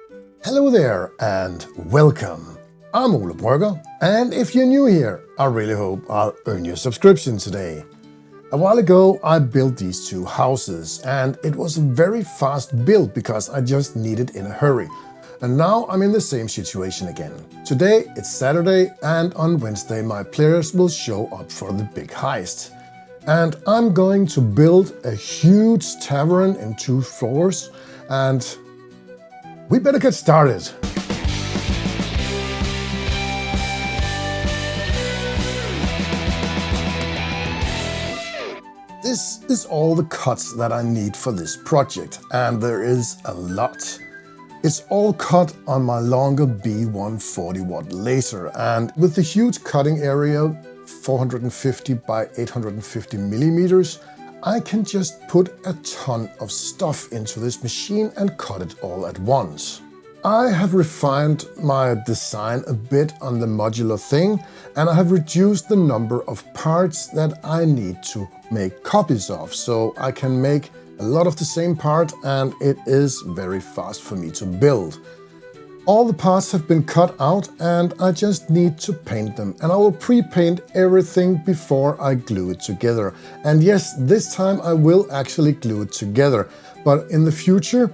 Hello there and welcome. I'm Ole Brugger, and if you're new here, I really hope I'll earn your subscription today. A while ago I built these two houses and it was a very fast build because I just needed in a hurry. And now I'm in the same situation again. Today it's Saturday and on Wednesday my players will show up for the big heist. And I'm going to build a huge tavern in 2 floors and we better get started. This is all the cuts that I need for this project, and there is a lot. It's all cut on my longer B140 watt laser, and with the huge cutting area, 450 by 850 millimeters, I can just put a ton of stuff into this machine and cut it all at once. I have refined my design a bit on the modular thing, and I have reduced the number of parts that I need to make copies of, so I can make a lot of the same part and it is very fast for me to build. All the parts have been cut out and I just need to paint them, and I will pre-paint everything before I glue it together. And yes, this time I will actually glue it together, but in the future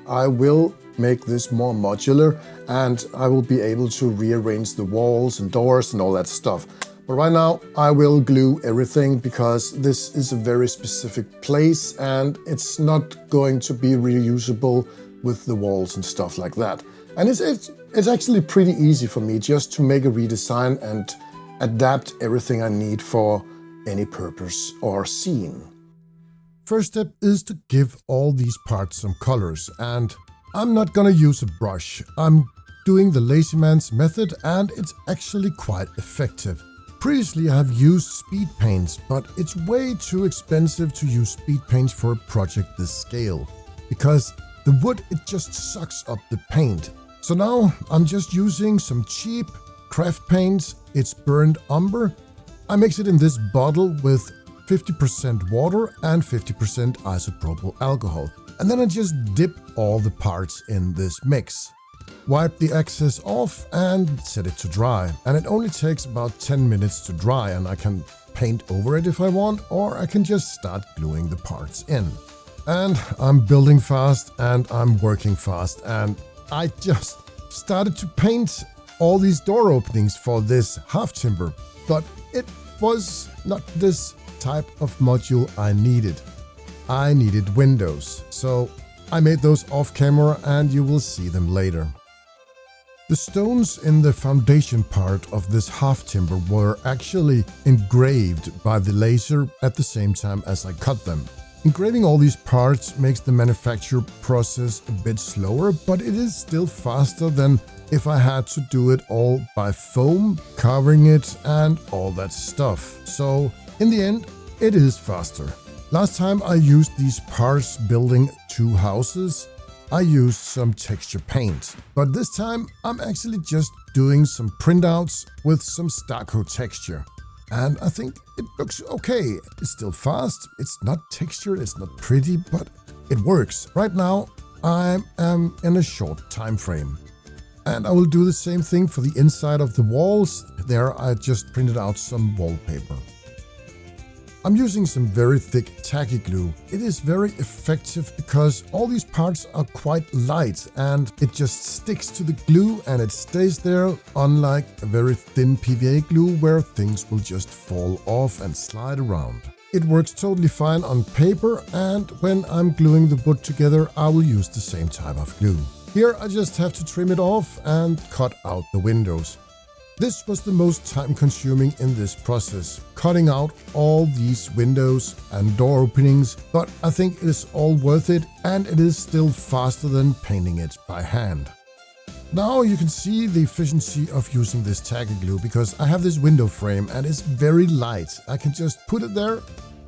I will make this more modular and I will be able to rearrange the walls and doors and all that stuff. But right now I will glue everything because this is a very specific place and it's not going to be reusable with the walls and stuff like that. And it's actually pretty easy for me just to make a redesign and adapt everything I need for any purpose or scene. First step is to give all these parts some colors, and I'm not gonna use a brush. I'm doing the lazy man's method and it's actually quite effective. Previously I have used speed paints, but it's way too expensive to use speed paints for a project this scale, because the wood, it just sucks up the paint. So now I'm just using some cheap craft paints. It's burnt umber. I mix it in this bottle with 50% water and 50% isopropyl alcohol. And then I just dip all the parts in this mix. Wipe the excess off and set it to dry. And it only takes about 10 minutes to dry, and I can paint over it if I want, or I can just start gluing the parts in. And I'm building fast and I'm working fast, and I just started to paint all these door openings for this half timber, but it was not this type of module I needed. I needed windows, so I made those off camera and you will see them later. The stones in the foundation part of this half timber were actually engraved by the laser at the same time as I cut them. Engraving all these parts makes the manufacture process a bit slower, but it is still faster than if I had to do it all by foam, carving it and all that stuff. So in the end, it is faster. Last time I used these parts building 2 houses, I used some texture paint. But this time I'm actually just doing some printouts with some stucco texture. And I think it looks okay. It's still fast, it's not textured, it's not pretty, but it works. Right now I am in a short time frame. And I will do the same thing for the inside of the walls. There I just printed out some wallpaper. I'm using some very thick tacky glue. It is very effective because all these parts are quite light and it just sticks to the glue and it stays there, unlike a very thin PVA glue where things will just fall off and slide around. It works totally fine on paper, and when I'm gluing the wood together I will use the same type of glue. Here I just have to trim it off and cut out the windows. This was the most time consuming in this process, cutting out all these windows and door openings, but I think it is all worth it and it is still faster than painting it by hand. Now you can see the efficiency of using this tacky glue because I have this window frame and it's very light. I can just put it there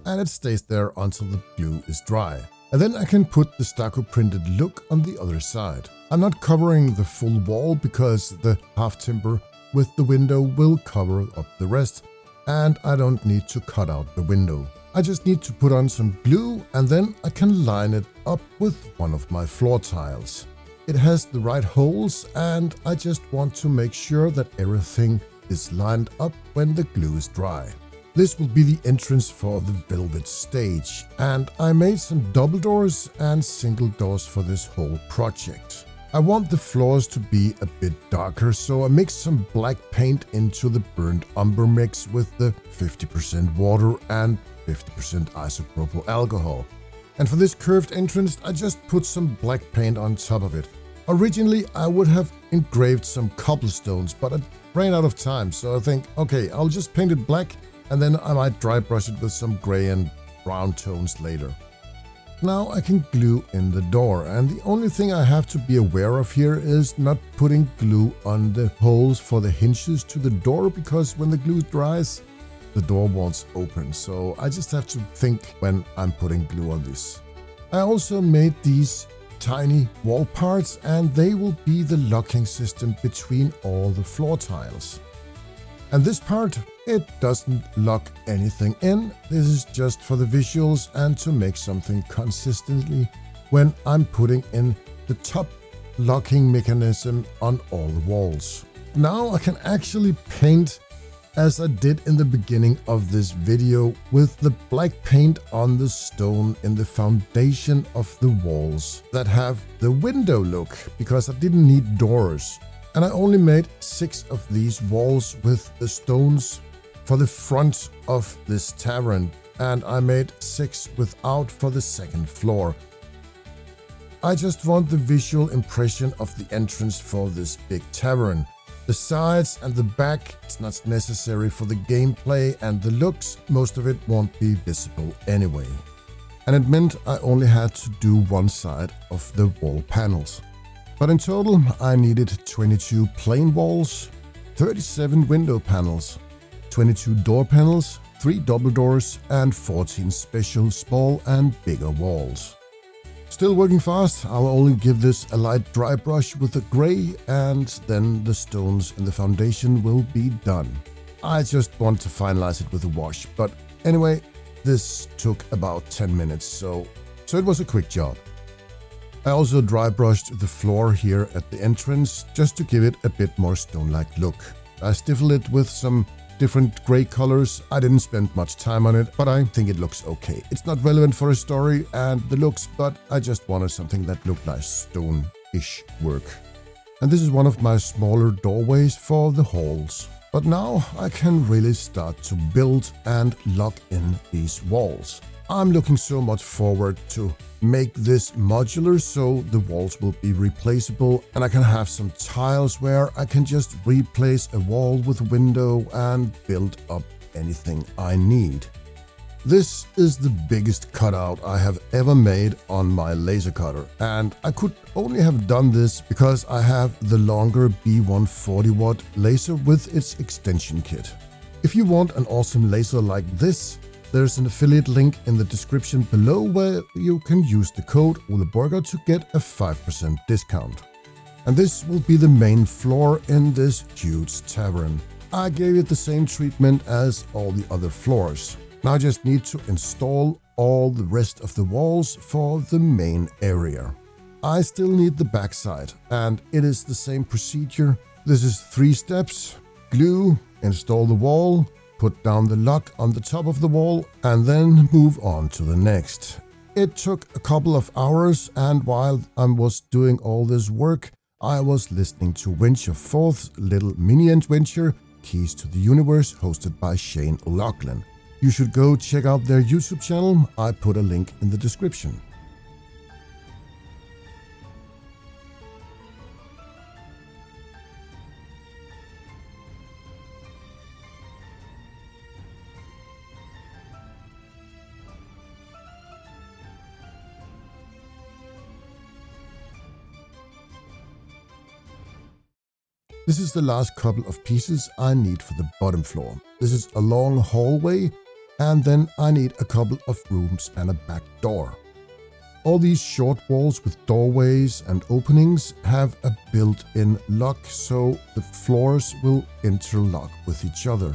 and it stays there until the glue is dry. And then I can put the stucco printed look on the other side. I'm not covering the full wall because the half timber with the window will cover up the rest, and I don't need to cut out the window. I just need to put on some glue and then I can line it up with one of my floor tiles. It has the right holes, and I just want to make sure that everything is lined up when the glue is dry. This will be the entrance for the velvet stage, and I made some double doors and single doors for this whole project. I want the floors to be a bit darker, so I mixed some black paint into the burnt umber mix with the 50% water and 50% isopropyl alcohol. And for this curved entrance, I just put some black paint on top of it. Originally, I would have engraved some cobblestones, but I ran out of time, so I think, okay, I'll just paint it black, and then I might dry brush it with some gray and brown tones later. Now I can glue in the door, and the only thing I have to be aware of here is not putting glue on the holes for the hinges to the door, because when the glue dries, the door won't open. So I just have to think when I'm putting glue on this. I also made these tiny wall parts, and they will be the locking system between all the floor tiles. And this part, it doesn't lock anything in. This is just for the visuals and to make something consistently when I'm putting in the top locking mechanism on all the walls. Now I can actually paint as I did in the beginning of this video with the black paint on the stone in the foundation of the walls that have the window look, because I didn't need doors. And I only made 6 of these walls with the stones for the front of this tavern, and I made 6 without for the second floor. I just want the visual impression of the entrance for this big tavern. The sides and the back, it's not necessary for the gameplay, and the looks, most of it won't be visible anyway. And it meant I only had to do one side of the wall panels. But in total, I needed 22 plain walls, 37 window panels, 22 door panels, 3 double doors, and 14 special small and bigger walls. Still working fast. I'll only give this a light dry brush with a gray, and then the stones in the foundation will be done. I just want to finalize it with a wash, but anyway, this took about 10 minutes, so it was a quick job. I also dry brushed the floor here at the entrance just to give it a bit more stone-like look. I stiffled it with some different gray colors. I didn't spend much time on it, but I think it looks okay. It's not relevant for a story and the looks, but I just wanted something that looked like stone-ish work. And this is one of my smaller doorways for the halls. But now I can really start to build and lock in these walls. I'm looking so much forward to make this modular so the walls will be replaceable, and I can have some tiles where I can just replace a wall with a window and build up anything I need. This is the biggest cutout I have ever made on my laser cutter, and I could only have done this because I have the longer B140 watt laser with its extension kit. If you want an awesome laser like this, there's an affiliate link in the description below where you can use the code OleBorger to get a 5% discount. And this will be the main floor in this huge tavern. I gave it the same treatment as all the other floors. Now I just need to install all the rest of the walls for the main area. I still need the backside, and it is the same procedure. This is 3 steps: glue, install the wall, put down the lock on the top of the wall, and then move on to the next. It took a couple of hours, and while I was doing all this work, I was listening to Winch of Forth's little mini adventure, Keys to the Universe, hosted by Shane O'Loughlin. You should go check out their YouTube channel. I put a link in the description. This is the last couple of pieces I need for the bottom floor. This is a long hallway, and then I need a couple of rooms and a back door. All these short walls with doorways and openings have a built-in lock, so the floors will interlock with each other.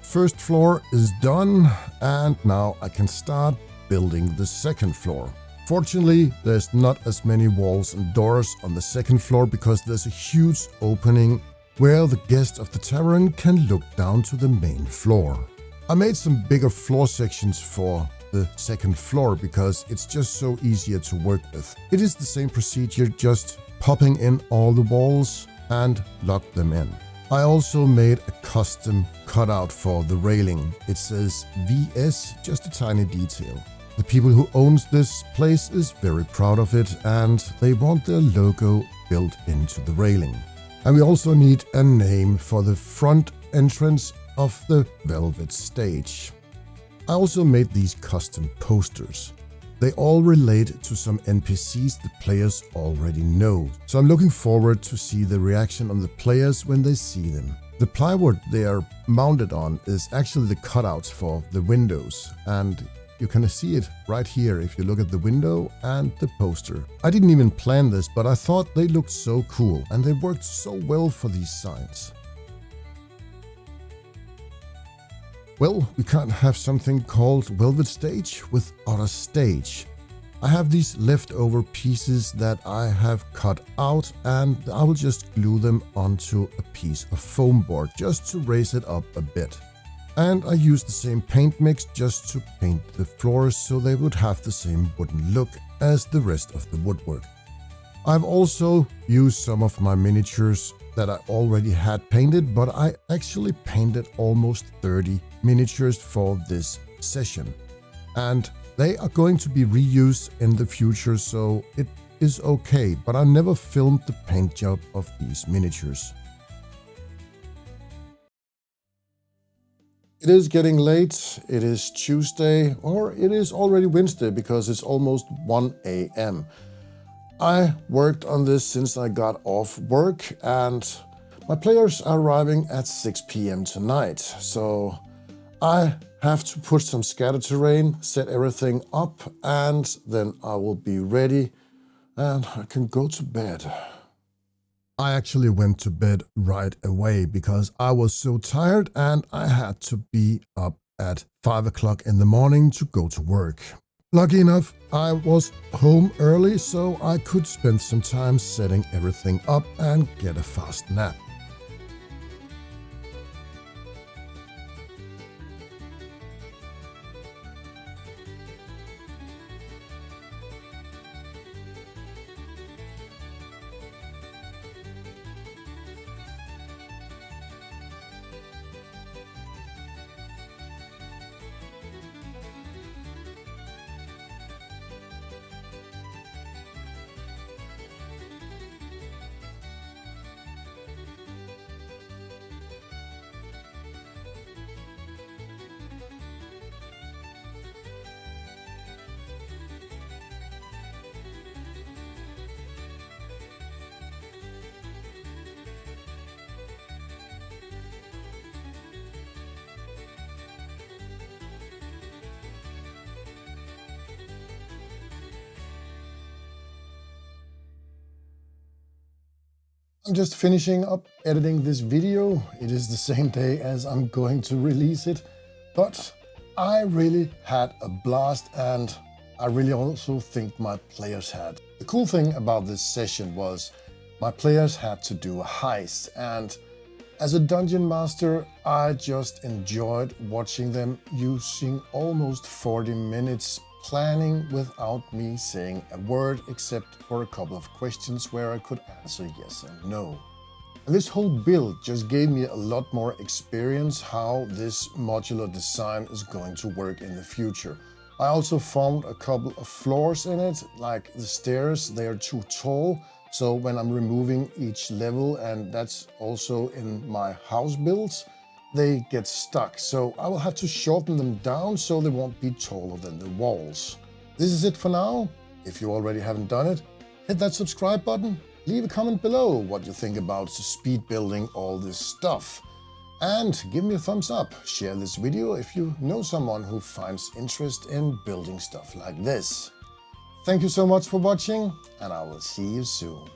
First floor is done, and now I can start building the second floor. Fortunately, there's not as many walls and doors on the second floor because there's a huge opening where the guests of the tavern can look down to the main floor. I made some bigger floor sections for the second floor because it's just so easier to work with. It is the same procedure, just popping in all the walls and lock them in. I also made a custom cutout for the railing. It says VS, just a tiny detail. The people who owns this place is very proud of it and they want their logo built into the railing. And we also need a name for the front entrance of the velvet stage. I also made these custom posters. They all relate to some NPCs the players already know. So I'm looking forward to see the reaction of the players when they see them. The plywood they are mounted on is actually the cutouts for the windows, and you can see it right here if you look at the window and the poster. I didn't even plan this, but I thought they looked so cool and they worked so well for these signs. Well, we can't have something called velvet stage without a stage. I have these leftover pieces that I have cut out and I will just glue them onto a piece of foam board just to raise it up a bit. And I used the same paint mix just to paint the floors so they would have the same wooden look as the rest of the woodwork. I've also used some of my miniatures that I already had painted, but I actually painted almost 30 miniatures for this session. And they are going to be reused in the future, so it is okay, but I never filmed the paint job of these miniatures. It is getting late, it is Tuesday, or it is already Wednesday because it's almost 1 a.m. I worked on this since I got off work and my players are arriving at 6 p.m. tonight. So I have to put some scatter terrain, set everything up, and then I will be ready and I can go to bed. I actually went to bed right away because I was so tired and I had to be up at 5 o'clock in the morning to go to work. Lucky enough, I was home early so I could spend some time setting everything up and get a fast nap. I'm just finishing up editing this video. It is the same day as I'm going to release it, but I really had a blast and I really also think my players had. The cool thing about this session was my players had to do a heist, and as a dungeon master, I just enjoyed watching them using almost 40 minutes planning without me saying a word except for a couple of questions where I could answer yes and no. And this whole build just gave me a lot more experience how this modular design is going to work in the future. I also found a couple of flaws in it, like the stairs, they are too tall. So when I'm removing each level, and that's also in my house builds, they get stuck. So I will have to shorten them down so they won't be taller than the walls. This is it for now. If you already haven't done it, hit that subscribe button. Leave a comment below what you think about speed building all this stuff. And give me a thumbs up. Share this video if you know someone who finds interest in building stuff like this. Thank you so much for watching, and I will see you soon.